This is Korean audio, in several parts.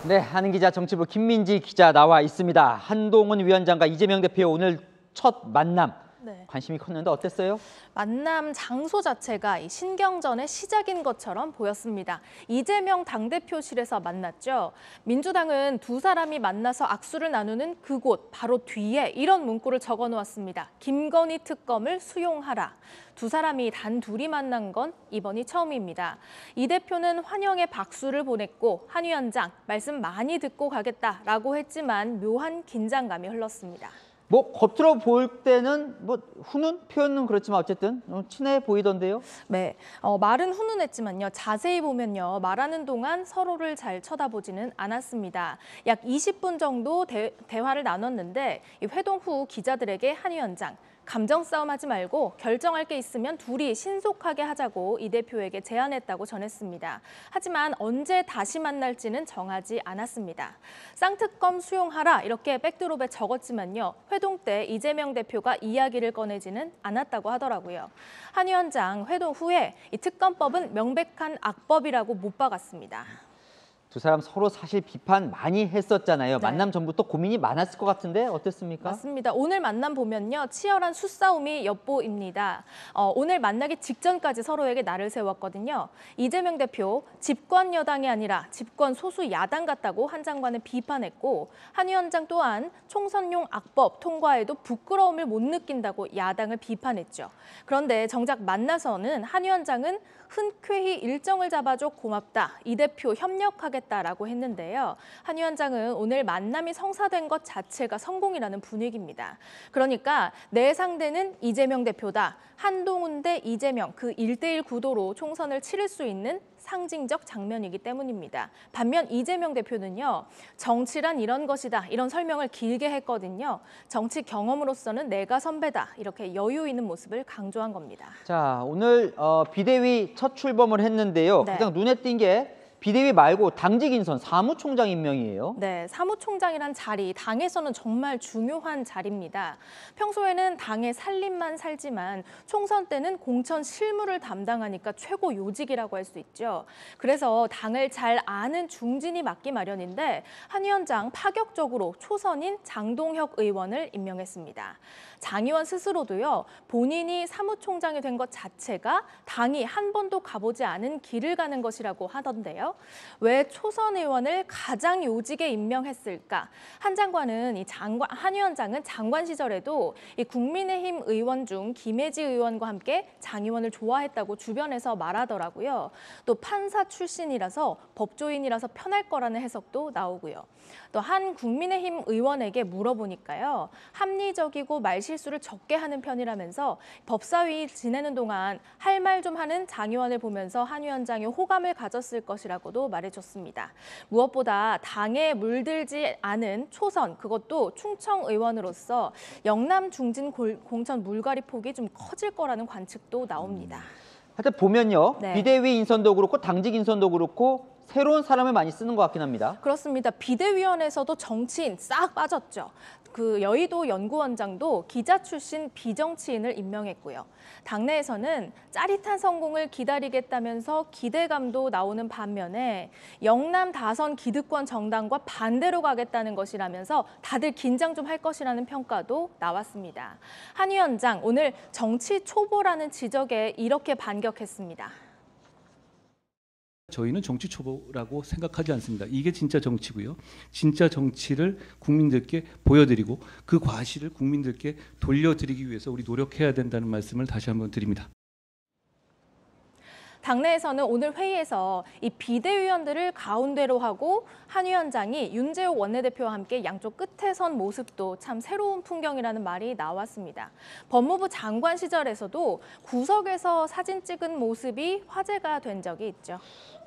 네, 한은기자 정치부 김민지 기자 나와 있습니다. 한동훈 위원장과 이재명 대표 오늘 첫 만남. 네. 관심이 컸는데 어땠어요? 만남 장소 자체가 이 신경전의 시작인 것처럼 보였습니다. 이재명 당대표실에서 만났죠. 민주당은 두 사람이 만나서 악수를 나누는 그곳 바로 뒤에 이런 문구를 적어놓았습니다. 김건희 특검을 수용하라. 두 사람이 단 둘이 만난 건 이번이 처음입니다. 이 대표는 환영의 박수를 보냈고 한 위원장 말씀 많이 듣고 가겠다라고 했지만 묘한 긴장감이 흘렀습니다. 겉으로 볼 때는 훈훈 표현은 그렇지만 어쨌든 친해 보이던데요. 네, 말은 훈훈했지만요. 자세히 보면요. 말하는 동안 서로를 잘 쳐다보지는 않았습니다. 약 20분 정도 대화를 나눴는데 이 회동 후 기자들에게 한 위원장, 감정 싸움하지 말고 결정할 게 있으면 둘이 신속하게 하자고 이 대표에게 제안했다고 전했습니다. 하지만 언제 다시 만날지는 정하지 않았습니다. 쌍특검 수용하라 이렇게 백드롭에 적었지만요. 회동 때 이재명 대표가 이야기를 꺼내지는 않았다고 하더라고요. 한 위원장 회동 후에 이 특검법은 명백한 악법이라고 못 박았습니다. 두 사람 서로 사실 비판 많이 했었잖아요. 네. 만남 전부터 고민이 많았을 것 같은데 어땠습니까? 맞습니다. 오늘 만남 보면요. 치열한 수싸움이 엿보입니다. 오늘 만나기 직전까지 서로에게 날을 세웠거든요. 이재명 대표 집권 여당이 아니라 집권 소수 야당 같다고 한 장관을 비판했고 한 위원장 또한 총선용 악법 통과에도 부끄러움을 못 느낀다고 야당을 비판했죠. 그런데 정작 만나서는 한 위원장은 흔쾌히 일정을 잡아줘 고맙다. 이 대표 협력하겠다라고 했는데요. 한 위원장은 오늘 만남이 성사된 것 자체가 성공이라는 분위기입니다. 그러니까 내 상대는 이재명 대표다. 한동훈 대 이재명 그 1대1 구도로 총선을 치를 수 있는 상징적 장면이기 때문입니다. 반면 이재명 대표는요. 정치란 이런 것이다. 이런 설명을 길게 했거든요. 정치 경험으로서는 내가 선배다. 이렇게 여유 있는 모습을 강조한 겁니다. 자, 오늘 비대위 첫 출범을 했는데요. 네. 가장 눈에 띈 게 비대위 말고 당직 인선 사무총장 임명이에요. 네, 사무총장이란 자리, 당에서는 정말 중요한 자리입니다. 평소에는 당의 살림만 살지만 총선 때는 공천 실무를 담당하니까 최고 요직이라고 할 수 있죠. 그래서 당을 잘 아는 중진이 맡기 마련인데 한 위원장 파격적으로 초선인 장동혁 의원을 임명했습니다. 장 의원 스스로도요, 본인이 사무총장이 된 것 자체가 당이 한 번도 가보지 않은 길을 가는 것이라고 하던데요. 왜 초선 의원을 가장 요직에 임명했을까? 한 장관은 한 위원장은 장관 시절에도 이 국민의힘 의원 중 김혜지 의원과 함께 장 의원을 좋아했다고 주변에서 말하더라고요. 또 판사 출신이라서 법조인이라서 편할 거라는 해석도 나오고요. 또 한 국민의힘 의원에게 물어보니까요. 합리적이고 말실수를 적게 하는 편이라면서 법사위 지내는 동안 할 말 좀 하는 장 의원을 보면서 한 위원장이 호감을 가졌을 것이라고도 말해줬습니다. 무엇보다 당에 물들지 않은 초선, 그것도 충청 의원으로서 영남 중진 공천 물갈이 폭이 좀 커질 거라는 관측도 나옵니다. 하여튼 보면요. 네. 비대위 인선도 그렇고 당직 인선도 그렇고 새로운 사람을 많이 쓰는 것 같긴 합니다. 그렇습니다. 비대위원회에서도 정치인 싹 빠졌죠. 그 여의도 연구원장도 기자 출신 비정치인을 임명했고요. 당내에서는 짜릿한 성공을 기다리겠다면서 기대감도 나오는 반면에 영남 다선 기득권 정당과 반대로 가겠다는 것이라면서 다들 긴장 좀 할 것이라는 평가도 나왔습니다. 한 위원장 오늘 정치 초보라는 지적에 이렇게 반격했습니다. 저희는 정치 초보라고 생각하지 않습니다. 이게 진짜 정치고요. 진짜 정치를 국민들께 보여드리고 그 과실을 국민들께 돌려드리기 위해서 우리 노력해야 된다는 말씀을 다시 한번 드립니다. 당내에서는 오늘 회의에서 이 비대위원들을 가운데로 하고 한 위원장이 윤재욱 원내대표와 함께 양쪽 끝에 선 모습도 참 새로운 풍경이라는 말이 나왔습니다. 법무부 장관 시절에서도 구석에서 사진 찍은 모습이 화제가 된 적이 있죠.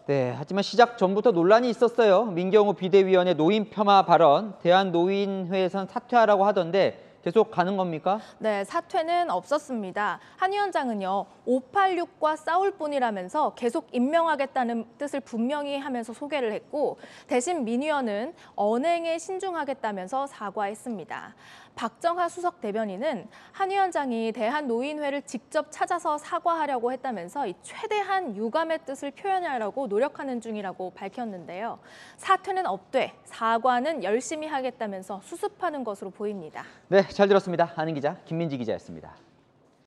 네, 하지만 시작 전부터 논란이 있었어요. 민경호 비대위원의 노인 폄하 발언, 대한노인회에선 사퇴하라고 하던데 계속 가는 겁니까? 네, 사퇴는 없었습니다. 한 위원장은요, 586과 싸울 뿐이라면서 계속 임명하겠다는 뜻을 분명히 하면서 소개를 했고, 대신 민 의원은 언행에 신중하겠다면서 사과했습니다. 박정하 수석 대변인은 한 위원장이 대한노인회를 직접 찾아서 사과하려고 했다면서 이 최대한 유감의 뜻을 표현하려고 노력하는 중이라고 밝혔는데요. 사퇴는 없되 사과는 열심히 하겠다면서 수습하는 것으로 보입니다. 네, 잘 들었습니다. 아는 기자 김민지 기자였습니다.